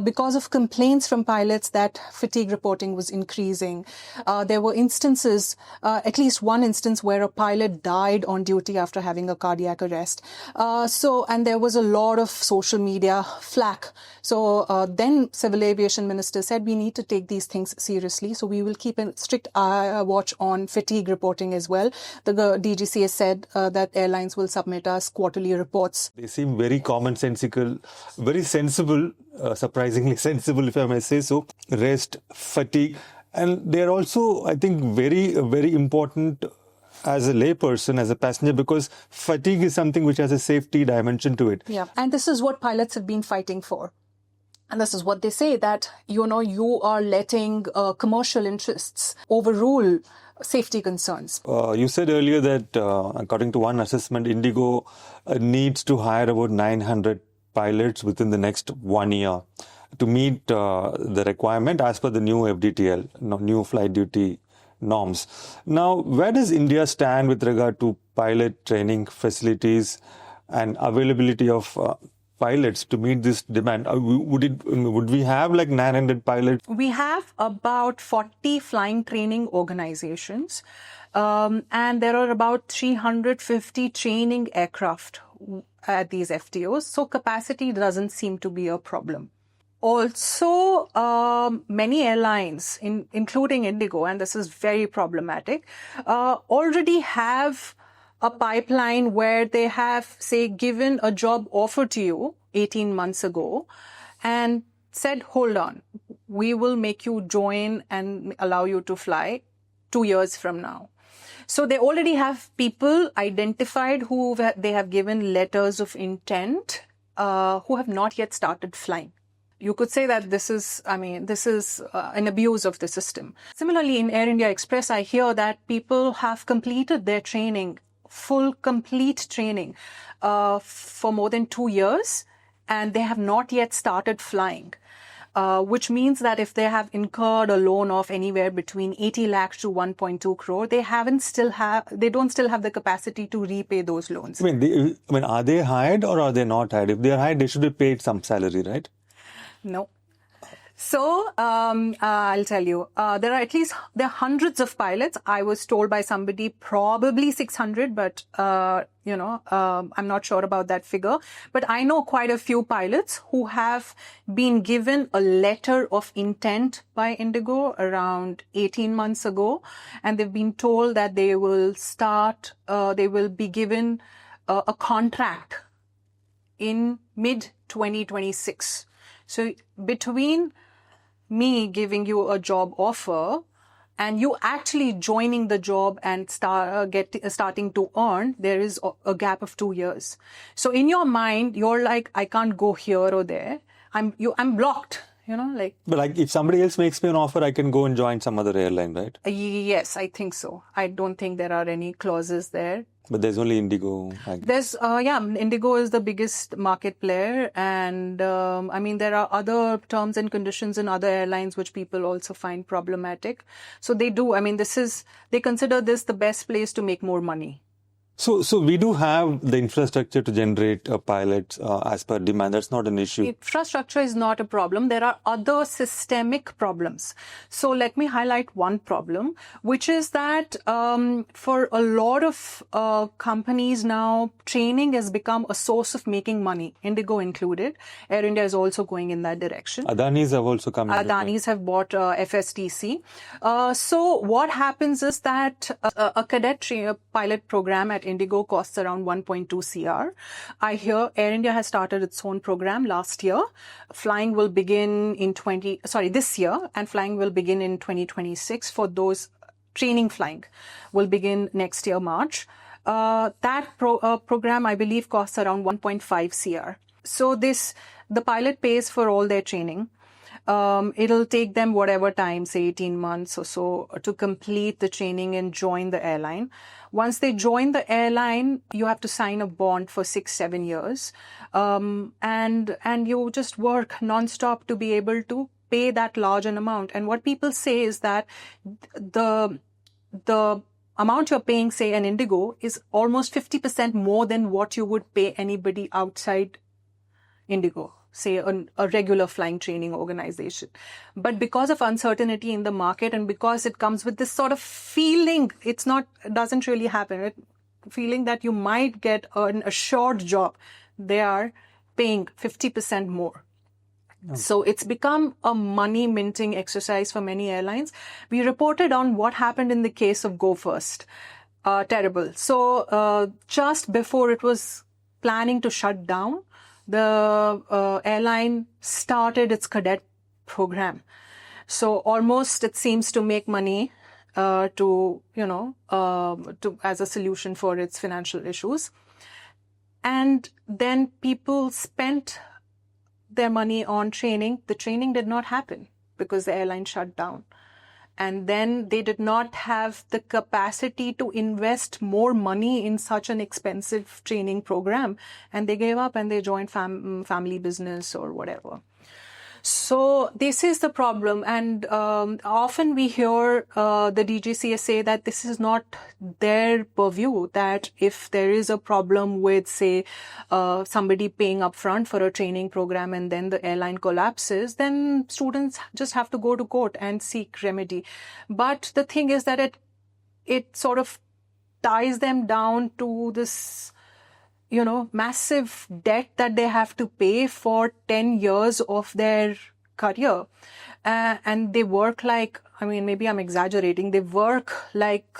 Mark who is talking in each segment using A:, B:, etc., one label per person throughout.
A: because of complaints from pilots that fatigue reporting was increasing. There were instances, at least one instance, where a pilot died on duty after having a cardiac arrest. And there was a lot of social media flack. So then Civil Aviation Minister said we need to take these things seriously. So we will keep a strict watch on fatigue reporting as well. The DGCA said that airlines will submit us quarterly reports.
B: They seem very commonsensical, very sensible, surprisingly sensible, if I may say so. Rest, fatigue, and they're also, I think, very, very important as a layperson, as a passenger, because fatigue is something which has a safety dimension to it.
A: Yeah, and this is what pilots have been fighting for. And this is what they say, that, you are letting commercial interests overrule safety concerns.
B: You said earlier that, according to one assessment, Indigo needs to hire about 900 pilots within the next 1 year to meet the requirement as per the new FDTL, new flight duty norms. Now, where does India stand with regard to pilot training facilities and availability of pilots to meet this demand? Would we have like 900 pilots?
A: We have about 40 flying training organizations, and there are about 350 training aircraft at these FTOs. So capacity doesn't seem to be a problem. Also, many airlines, including Indigo, and this is very problematic, already have a pipeline where they have, say, given a job offer to you 18 months ago and said, hold on, we will make you join and allow you to fly 2 years from now. So they already have people identified who they have given letters of intent who have not yet started flying. You could say that this is an abuse of the system. Similarly, in Air India Express, I hear that people have completed their training, full complete training, for more than 2 years, and they have not yet started flying. Which means that if they have incurred a loan of anywhere between 80 lakhs to 1.2 crore, they don't still have the capacity to repay those loans.
B: Are they hired or are they not hired? If they are hired, they should be paid some salary, right?
A: No. So, I'll tell you, there are hundreds of pilots. I was told by somebody probably 600, but, I'm not sure about that figure. But I know quite a few pilots who have been given a letter of intent by Indigo around 18 months ago. And they've been told that they will be given a contract in mid-2026. So between me giving you a job offer and you actually joining the job and starting to earn, there is a gap of 2 years. So in your mind, you're like, I can't go here or there. I'm blocked.
B: But if somebody else makes me an offer, I can go and join some other airline, right?
A: Yes, I think so. I don't think there are any clauses there.
B: But there's only Indigo.
A: Indigo is the biggest market player. And there are other terms and conditions in other airlines which people also find problematic. So they do. They consider this the best place to make more money.
B: So we do have the infrastructure to generate pilots as per demand. That's not an issue.
A: Infrastructure is not a problem. There are other systemic problems. So let me highlight one problem, which is that for a lot of companies now, training has become a source of making money, Indigo included. Air India is also going in that direction.
B: Adanis have also come in.
A: Adanis have bought FSTC. So what happens is that a cadet pilot program at Indigo costs around 1.2 crore. I hear Air India has started its own program last year. Flying will begin this year, and flying will begin in 2026 for those training flying will begin next year, March. That program, I believe, costs around 1.5 crore. So the pilot pays for all their training. It'll take them whatever time, say 18 months or so, to complete the training and join the airline. Once they join the airline, you have to sign a bond for 6-7 years. And you just work non-stop to be able to pay that large an amount. And what people say is that the amount you're paying, say, an Indigo is almost 50% more than what you would pay anybody outside Indigo. say, a regular flying training organization. But because of uncertainty in the market and because it comes with this sort of feeling, doesn't really happen, feeling that you might get an assured job, they are paying 50% more. So it's become a money minting exercise for many airlines. We reported on what happened in the case of Go First. Terrible. So just before it was planning to shut down, the airline started its cadet program. So almost it seems to make money as a solution for its financial issues. And then people spent their money on training. The training did not happen because the airline shut down. And then they did not have the capacity to invest more money in such an expensive training program. And they gave up and they joined family business or whatever. So this is the problem. And often we hear the DGCA say that this is not their purview, that if there is a problem with, say, somebody paying upfront for a training program and then the airline collapses, then students just have to go to court and seek remedy. But the thing is that it sort of ties them down to this massive debt that they have to pay for 10 years of their career. And they work like, maybe I'm exaggerating, they work like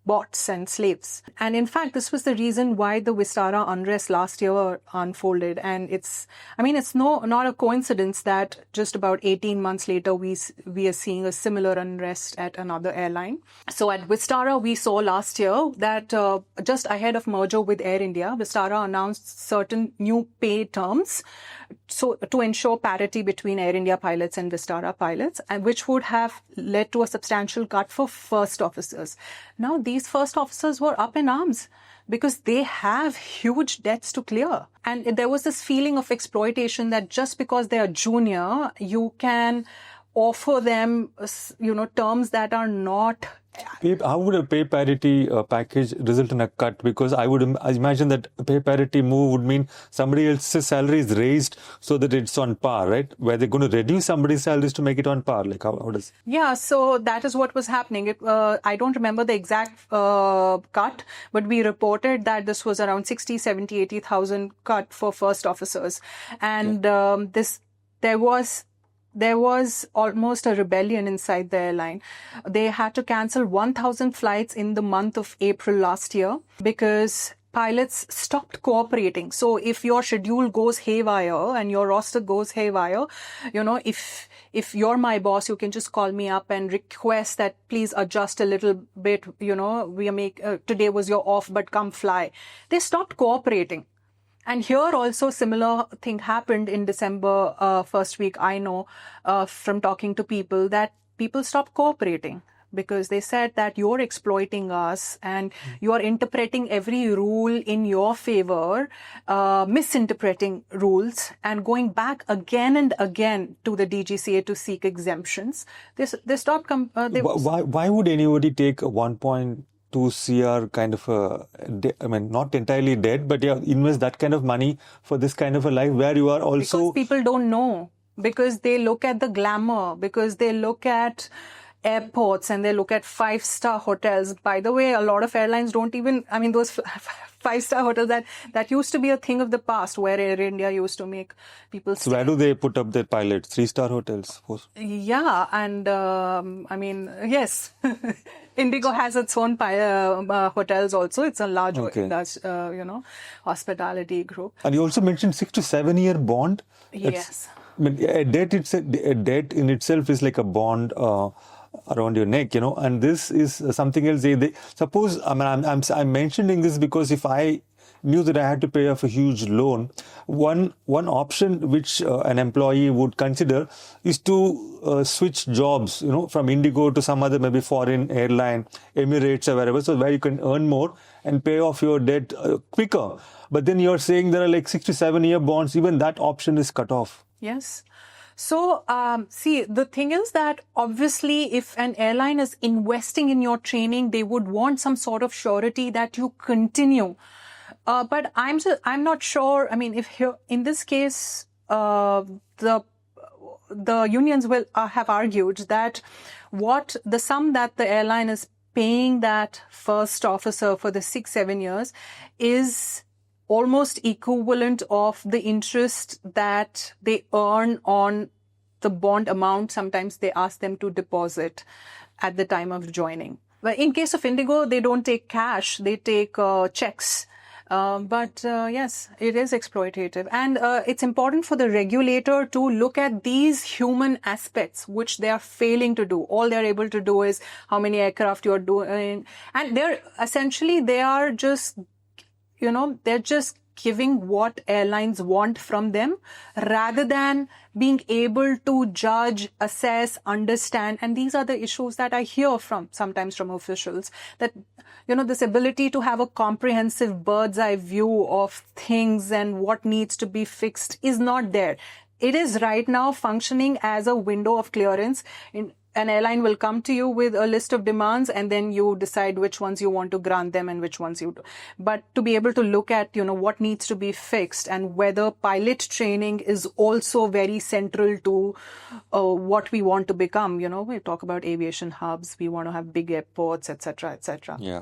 A: bots and slaves. And in fact, this was the reason why the Vistara unrest last year unfolded. And it's not a coincidence that just about 18 months later, we are seeing a similar unrest at another airline. So at Vistara, we saw last year that just ahead of merger with Air India, Vistara announced certain new pay terms to ensure parity between Air India pilots and Vistara pilots, and which would have led to a substantial cut for first officers. Now, these first officers were up in arms because they have huge debts to clear. And there was this feeling of exploitation that just because they are junior, you can offer them, terms that are not.
B: How would a pay parity package result in a cut? Because I imagine that a pay parity move would mean somebody else's salary is raised so that it's on par, right? Where they're going to reduce somebody's salaries to make it on par. Like how does?
A: Yeah, so that is what was happening. I don't remember the exact cut, but we reported that this was around 60, 70, 80,000 cut for first officers. And there was almost a rebellion inside the airline. They had to cancel 1,000 flights in the month of April last year because pilots stopped cooperating. So if your schedule goes haywire and your roster goes haywire, if you're my boss, you can just call me up and request that please adjust a little bit. Today was your off, but come fly. They stopped cooperating. And here also similar thing happened in December first week. I know from talking to people that people stopped cooperating because they said that you're exploiting us and you're interpreting every rule in your favor, misinterpreting rules and going back again and again to the DGCA to seek exemptions. They stopped.
B: Why would anybody take 1.2 CR kind of not entirely dead, but invest that kind of money for this kind of a life where you are also...
A: Because people don't know, because they look at the glamour, because they look at airports and they look at 5-star hotels. By the way, a lot of airlines don't even, those 5-star hotels that used to be a thing of the past where Air India used to make people stay.
B: So where do they put up their pilots? 3-star hotels?
A: Yeah, and yes. Indigo has its own hotels also. It's a large, hospitality group.
B: And you also mentioned 6 to 7 year bond.
A: Yes.
B: A debt in itself is like a bond around your neck, and this is something else. Suppose, I'm mentioning this because if I knew that I had to pay off a huge loan, one option which an employee would consider is to switch jobs, from Indigo to some other maybe foreign airline, Emirates or wherever, so where you can earn more and pay off your debt quicker. But then you're saying there are like 6 to 7 year bonds, even that option is cut off.
A: Yes. So, the thing is that obviously if an airline is investing in your training, they would want some sort of surety that you continue. But I'm not sure. If here, in this case, the unions will have argued that the sum that the airline is paying that first officer for the 6-7 years is almost equivalent of the interest that they earn on the bond amount. Sometimes they ask them to deposit at the time of joining. But in case of Indigo, they don't take cash, they take checks. But yes, it is exploitative. And it's important for the regulator to look at these human aspects, which they are failing to do. All they're able to do is how many aircraft you're doing. And they are just giving what airlines want from them rather than being able to judge, assess, understand. And these are the issues that I hear sometimes from officials, that, this ability to have a comprehensive bird's eye view of things and what needs to be fixed is not there. It is right now functioning as a window of clearance. An airline will come to you with a list of demands, and then you decide which ones you want to grant them and which ones you do. But to be able to look at, what needs to be fixed and whether pilot training is also very central to what we want to become. We talk about aviation hubs. We want to have big airports, etc., etc.
B: Yeah.